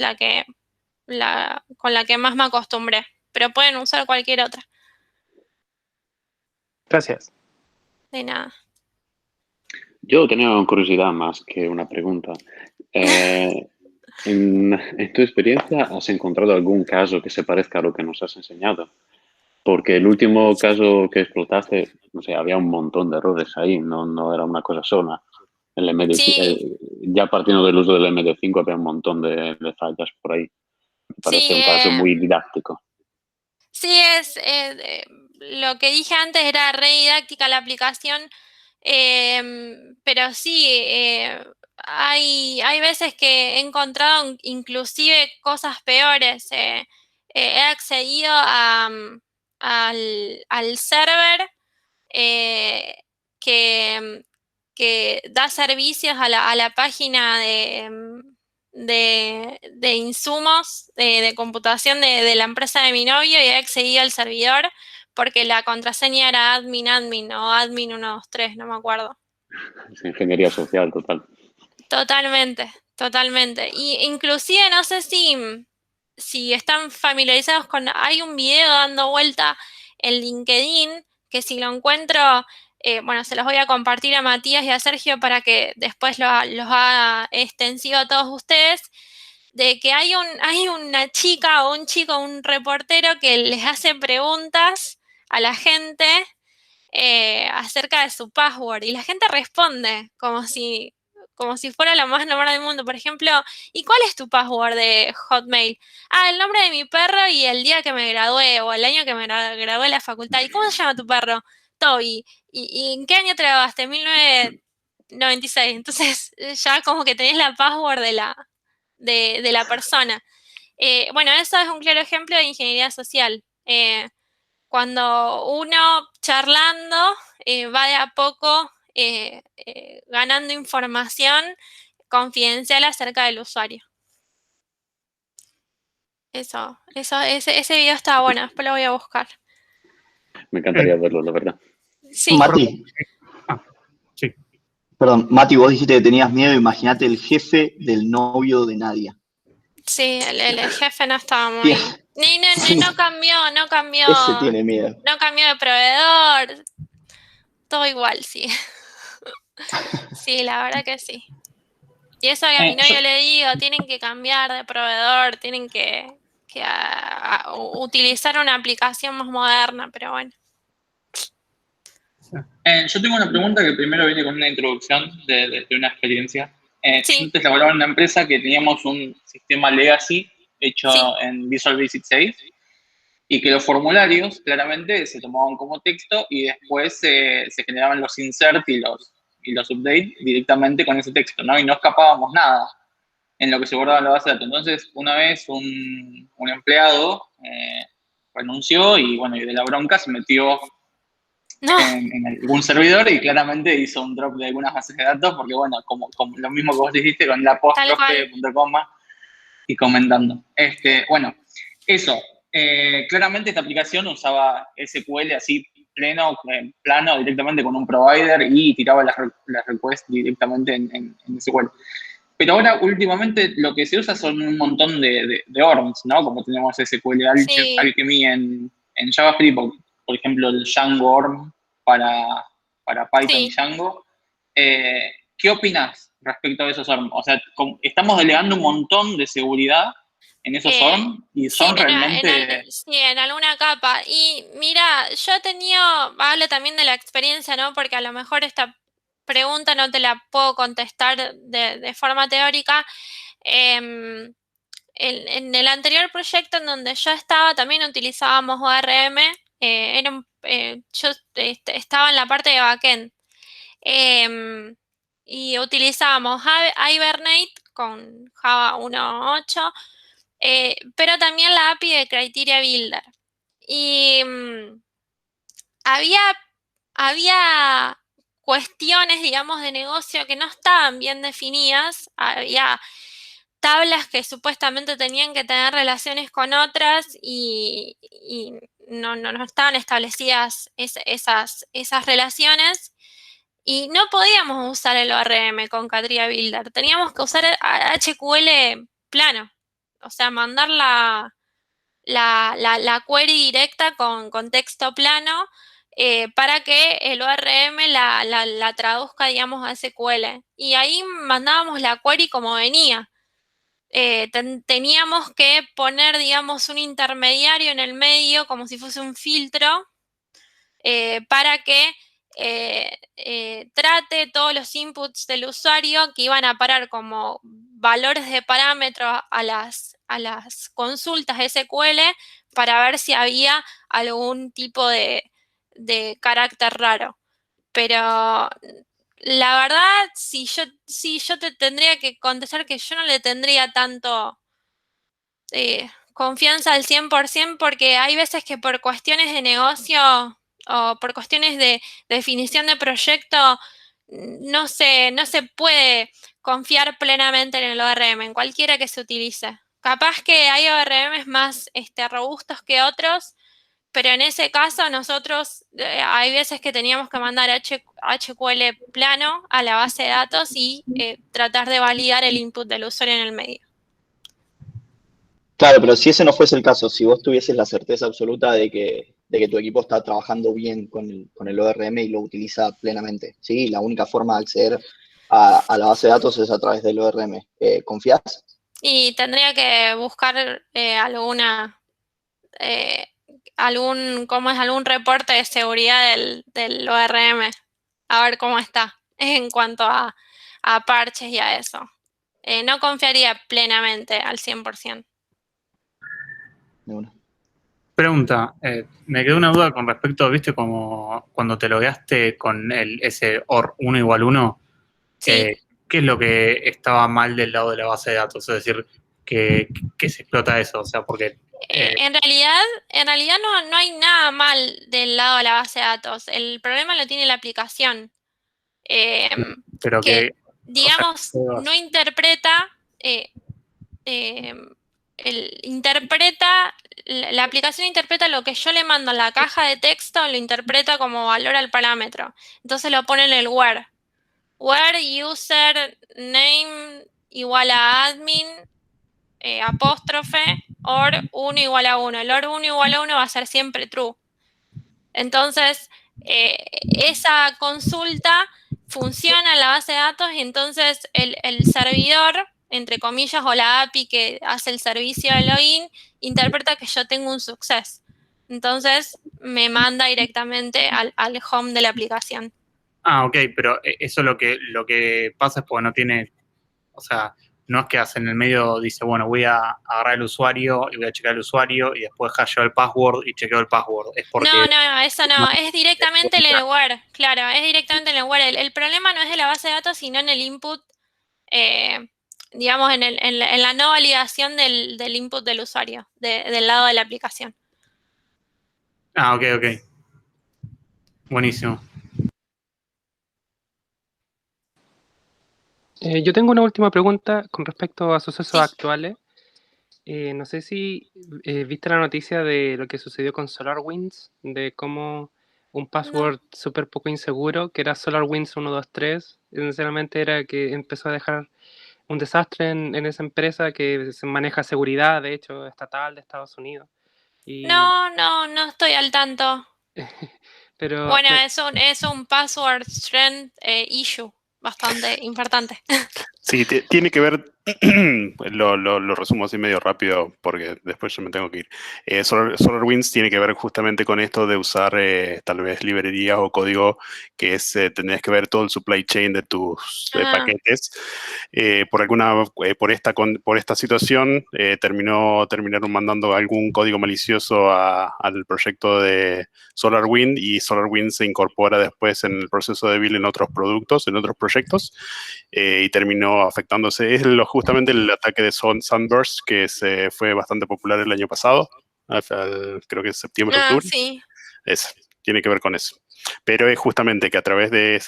con la que más me acostumbré. Pero pueden usar cualquier otra. Gracias. De nada. Yo tenía una curiosidad más que una pregunta. En tu experiencia, ¿has encontrado algún caso que se parezca a lo que nos has enseñado? Porque el último caso que explotaste, no sé, había un montón de errores ahí, no era una cosa sola. El MD5, Sí, ya partiendo del uso del MD5 había un montón de fallas por ahí. Me sí, parece un caso muy didáctico. sí, lo que dije antes era re didáctica la aplicación, pero sí, hay veces que he encontrado inclusive cosas peores. He accedido al server eh, que, que da servicios a la página de insumos de computación de la empresa de mi novio, y he accedido al servidor porque la contraseña era admin o admin 123, no me acuerdo. Es ingeniería social total. Totalmente, totalmente. Y inclusive no sé si están familiarizados con... Hay un video dando vuelta en LinkedIn que, si lo encuentro, bueno, se los voy a compartir a Matías y a Sergio para que después los haga extensivo a todos ustedes, de que hay una chica o un chico, un reportero que les hace preguntas a la gente acerca de su password, y la gente responde como si fuera lo más normal del mundo. Por ejemplo, ¿y cuál es tu password de Hotmail? Ah, el nombre de mi perro y el día que me gradué, o el año que me gradué de la facultad. ¿Y cómo se llama tu perro? Toby. ¿Y en qué año te graduaste? 1996. Entonces ya como que tenés la password de la persona. Bueno, eso es un claro ejemplo de ingeniería social. Cuando uno charlando va de a poco ganando información, confidencial acerca del usuario. Ese video estaba bueno, después lo voy a buscar. Me encantaría verlo, la verdad. Sí. Mati, Sí. perdón, Mati, vos dijiste que tenías miedo, imagínate el jefe del novio de Nadia. Sí, el jefe no estaba muy... Bien. No cambió. Ese tiene miedo. No cambió de proveedor. Todo igual, sí. Sí, la verdad que sí. Y eso que a mi novio le digo, tienen que cambiar de proveedor, tienen que utilizar una aplicación más moderna, pero bueno. Yo tengo una pregunta que primero viene con una introducción de una experiencia. Sí. Yo antes laboraba en una empresa que teníamos un sistema legacy hecho Sí. en Visual Basic 6 y que los formularios claramente se tomaban como texto y después se generaban los insert y los update directamente con ese texto, ¿no? Y no escapábamos nada en lo que se guardaba en la base de datos. Entonces, una vez un empleado renunció y, bueno, y de la bronca se metió No, en algún servidor y claramente hizo un drop de algunas bases de datos porque, bueno, como lo mismo que vos dijiste con la Tal apóstrofe, punto coma y comentando. Bueno, eso. Claramente esta aplicación usaba SQL así plano directamente con un provider y tiraba las requests directamente en SQL. Pero ahora últimamente lo que se usa son un montón de ORMs, ¿no? Como tenemos SQL sí. Alchemy en JavaScript, por ejemplo el Django ORM para Python Sí. y Django. ¿Qué opinas respecto a esos ORM? O sea, estamos delegando un montón de seguridad en esos ORM y son Sí, realmente... sí, en alguna capa. Y mira, yo he tenido, hablo también de la experiencia, ¿no? Porque a lo mejor esta pregunta no te la puedo contestar de forma teórica. En el anterior proyecto en donde yo estaba también utilizábamos ORM. Yo estaba en la parte de backend. Y utilizábamos Hibernate con Java 1.8. Pero también la API de Criteria Builder. Y había cuestiones, digamos, de negocio que no estaban bien definidas. Había tablas que supuestamente tenían que tener relaciones con otras y no estaban establecidas esas relaciones. Y no podíamos usar el ORM con Criteria Builder. Teníamos que usar HQL plano. O sea, mandar la query directa con texto plano para que el ORM la traduzca, digamos, a SQL. Y ahí mandábamos la query como venía. Teníamos que poner, digamos, un intermediario en el medio, como si fuese un filtro, para que trate todos los inputs del usuario que iban a parar como valores de parámetro a las consultas SQL para ver si había algún tipo de carácter raro. Pero la verdad, si yo te tendría que contestar que yo no le tendría tanto confianza al 100% porque hay veces que por cuestiones de negocio o por cuestiones de definición de proyecto no se puede confiar plenamente en el ORM, en cualquiera que se utilice. Capaz que hay ORMs más robustos que otros, pero en ese caso nosotros hay veces que teníamos que mandar HQL plano a la base de datos y tratar de validar el input del usuario en el medio. Claro, pero si ese no fuese el caso, si vos tuvieses la certeza absoluta de que tu equipo está trabajando bien con el ORM y lo utiliza plenamente, ¿sí? La única forma de acceder a la base de datos es a través del ORM. ¿Confías? Y tendría que buscar algún reporte de seguridad del ORM, a ver cómo está en cuanto a parches y a eso. No confiaría plenamente al 100%. Pregunta, me quedó una duda con respecto, viste, como cuando te logueaste con ese OR 1 igual 1, Sí. ¿qué es lo que estaba mal del lado de la base de datos? Es decir, ¿qué se explota eso? O sea, porque... En realidad no hay nada mal del lado de la base de datos. El problema lo tiene la aplicación. pero que digamos, O sea, no interpreta, la aplicación interpreta lo que yo le mando en la caja de texto, lo interpreta como valor al parámetro. Entonces lo pone en el where. Where user name igual a admin, apóstrofe, or 1 igual a 1. El or 1 igual a 1 va a ser siempre true. Entonces, esa consulta funciona en la base de datos y entonces el servidor, entre comillas, o la API que hace el servicio de login, interpreta que yo tengo un success. Entonces, me manda directamente al home de la aplicación. ok, pero eso lo que pasa es porque no tiene, o sea, no es que hace en el medio, dice, bueno, voy a agarrar el usuario y voy a checar el usuario y después hasheo el password y chequeo el password. Es porque... No, eso no, es directamente en el where, claro, es directamente en el where. El problema no es de la base de datos, sino en el input, digamos, en la no validación del input del usuario, del lado de la aplicación. Ok. Buenísimo. Yo tengo una última pregunta con respecto a sucesos Sí. actuales. No sé si viste la noticia de lo que sucedió con SolarWinds, de cómo un password súper poco inseguro, que era SolarWinds 123, esencialmente era que empezó a dejar un desastre en esa empresa que se maneja seguridad, de hecho, estatal de Estados Unidos. Y, No estoy al tanto. pero Bueno, es un password strength issue bastante importante. Sí, tiene que ver, lo resumo así medio rápido porque después yo me tengo que ir. SolarWinds tiene que ver justamente con esto de usar tal vez librerías o código que es, tenés que ver todo el supply chain de tus paquetes. Por esta situación terminaron mandando algún código malicioso al proyecto de SolarWinds y SolarWinds se incorpora después en el proceso de build en otros productos, en otros proyectos. Y terminó afectándose. Es justamente el ataque de Sunburst, que fue bastante popular el año pasado, creo que es septiembre, octubre. Sí. Tiene que ver con eso. Pero es justamente que a través de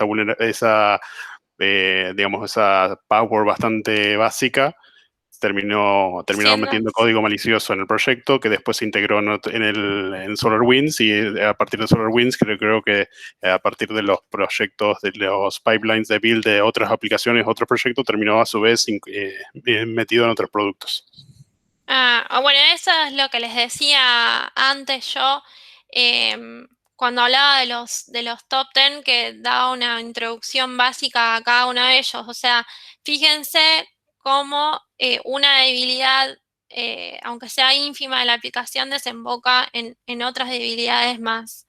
digamos, esa power bastante básica, terminaron metiendo código malicioso en el proyecto que después se integró en SolarWinds y a partir de SolarWinds creo que a partir de los proyectos, de los pipelines de build de otras aplicaciones, otros proyectos, terminó a su vez metido en otros productos. Bueno, eso es lo que les decía antes yo, cuando hablaba de los top 10, que daba una introducción básica a cada uno de ellos. O sea, fíjense cómo una debilidad, aunque sea ínfima de la aplicación, desemboca en otras debilidades más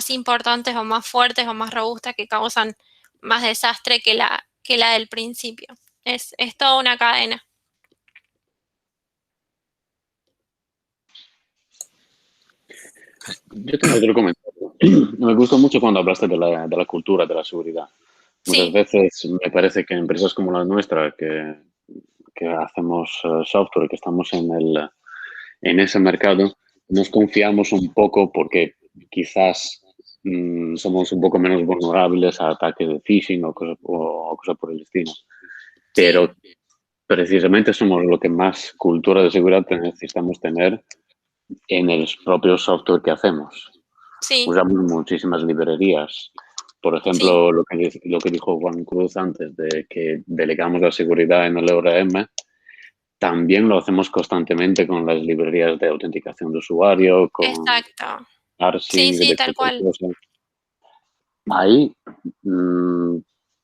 importantes o más fuertes o más robustas que causan más desastre que la del principio. Es toda una cadena. Yo tengo otro comentario. Me gustó mucho cuando hablaste de la cultura de la seguridad. Muchas veces me parece que empresas como la nuestra, que hacemos software, que estamos en ese mercado, nos confiamos un poco porque quizás somos un poco menos vulnerables a ataques de phishing o cosas por el estilo. Pero precisamente somos lo que más cultura de seguridad necesitamos tener en el propio software que hacemos. Sí. Usamos muchísimas librerías. Por ejemplo, lo que dijo Juan Cruz antes, de que delegamos la seguridad en el ORM, también lo hacemos constantemente con las librerías de autenticación de usuario, con Exacto. Arsi, Sí, tal cual. Ahí,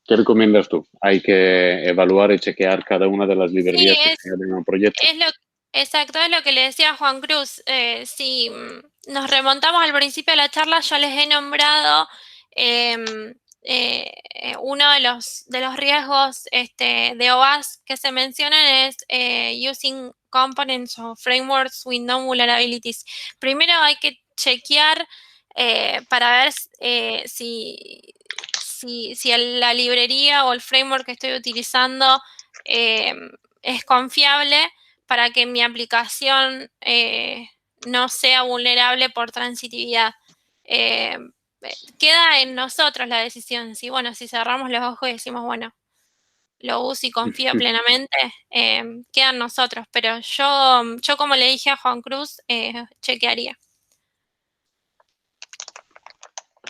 ¿qué recomiendas tú? Hay que evaluar y chequear cada una de las librerías que se en un proyecto. Exacto, es lo que le decía Juan Cruz. Si nos remontamos al principio de la charla, yo les he nombrado uno de los riesgos de OWASP que se mencionan es using components o frameworks with known vulnerabilities. Primero hay que chequear para ver si la librería o el framework que estoy utilizando es confiable, para que mi aplicación no sea vulnerable por transitividad. Queda en nosotros la decisión. Si cerramos los ojos y decimos, bueno, lo uso y confío plenamente, queda en nosotros. Pero yo como le dije a Juan Cruz, chequearía.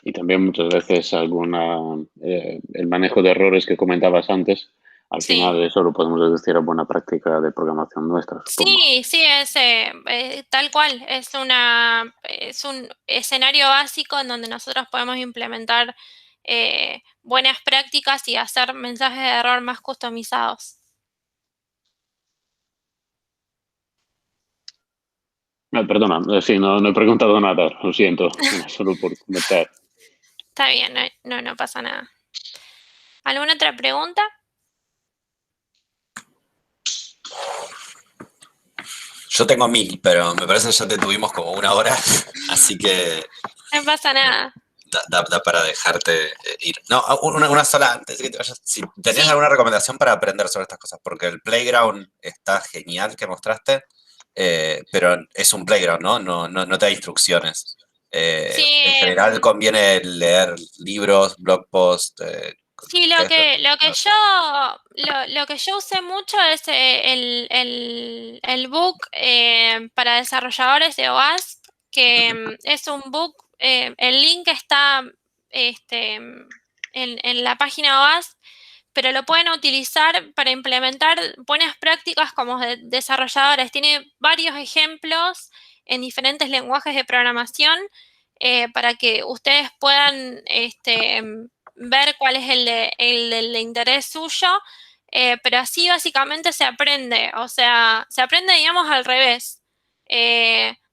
Y también muchas veces el manejo de errores que comentabas antes, al Sí. final eso lo podemos deducir a buena práctica de programación nuestra, supongo. Sí, es tal cual. Es un escenario básico en donde nosotros podemos implementar buenas prácticas y hacer mensajes de error más customizados. Perdona, sí, no he preguntado nada, lo siento, solo por comentar. Está bien, no pasa nada. ¿Alguna otra pregunta? Yo tengo 1000, pero me parece que ya te tuvimos como 1 hora, así que No pasa nada. da para dejarte ir. No, una sola antes de que te vayas. Si tenés Sí. alguna recomendación para aprender sobre estas cosas, porque el playground está genial que mostraste, pero es un playground, ¿no? No te da instrucciones. Sí, En general conviene leer libros, blog posts. Sí, lo que yo usé mucho es el book para desarrolladores de OWASP, que es un book, el link está en la página OWASP, pero lo pueden utilizar para implementar buenas prácticas como desarrolladores. Tiene varios ejemplos en diferentes lenguajes de programación para que ustedes puedan ver cuál es el de interés suyo, pero así básicamente se aprende, o sea, se aprende, digamos, al revés,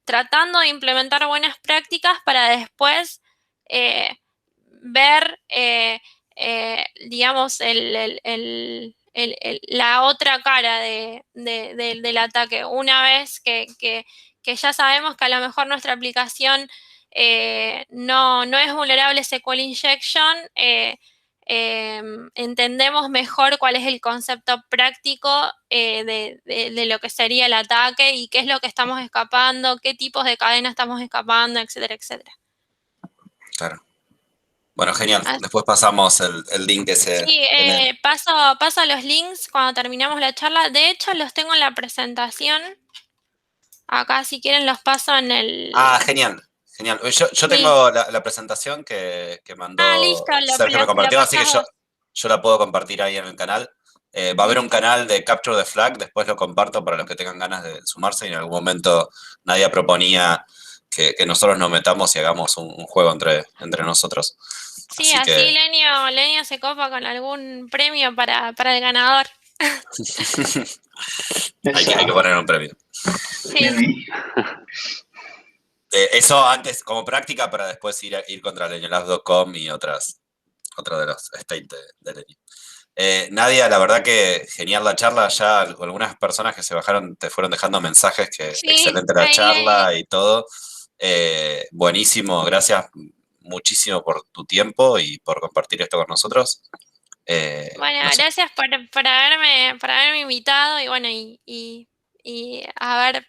tratando de implementar buenas prácticas para después ver, digamos, la otra cara del ataque. Una vez que ya sabemos que a lo mejor nuestra aplicación no es vulnerable SQL injection, entendemos mejor cuál es el concepto práctico de lo que sería el ataque y qué es lo que estamos escapando, qué tipos de cadena estamos escapando, etcétera, etcétera. Claro. Bueno, genial. Después pasamos el link ese. Sí, paso los links cuando terminamos la charla. De hecho, los tengo en la presentación. Acá, si quieren, los paso en el... Ah, genial. Genial. Yo tengo la presentación que mandó listo, Sergio, me compartió, así que yo la puedo compartir ahí en el canal. Va a haber un canal de Capture the Flag, después lo comparto para los que tengan ganas de sumarse y en algún momento nadie proponía que nosotros nos metamos y hagamos un juego entre nosotros. Sí, así Lenio se copa con algún premio para el ganador. hay que poner un premio. Sí. Eso antes como práctica para después ir contra Leniolabs.com y otro de los state de Lenio. Nadia, la verdad que genial la charla. Ya algunas personas que se bajaron te fueron dejando mensajes que excelente la charla y todo. Buenísimo, gracias muchísimo por tu tiempo y por compartir esto con nosotros. Bueno, no sé. gracias por haberme invitado y bueno, y haber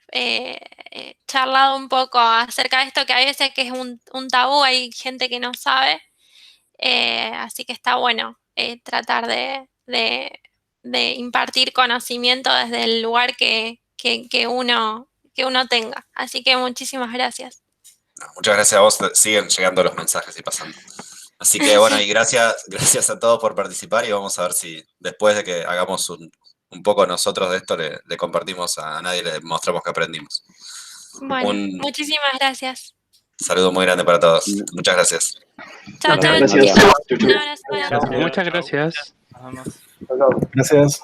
charlado un poco acerca de esto, que a veces que es un tabú, hay gente que no sabe, así que está bueno tratar de impartir conocimiento desde el lugar que uno tenga. Así que muchísimas gracias. Muchas gracias a vos, siguen llegando los mensajes y pasando. Así que bueno, y gracias a todos por participar y vamos a ver si después de que hagamos un poco nosotros de esto le compartimos a nadie, le mostramos que aprendimos. Bueno, muchísimas gracias. Saludo muy grande para todos. Muchas gracias. Chao, chao. Gracias. Un abrazo. Muchas gracias. Gracias.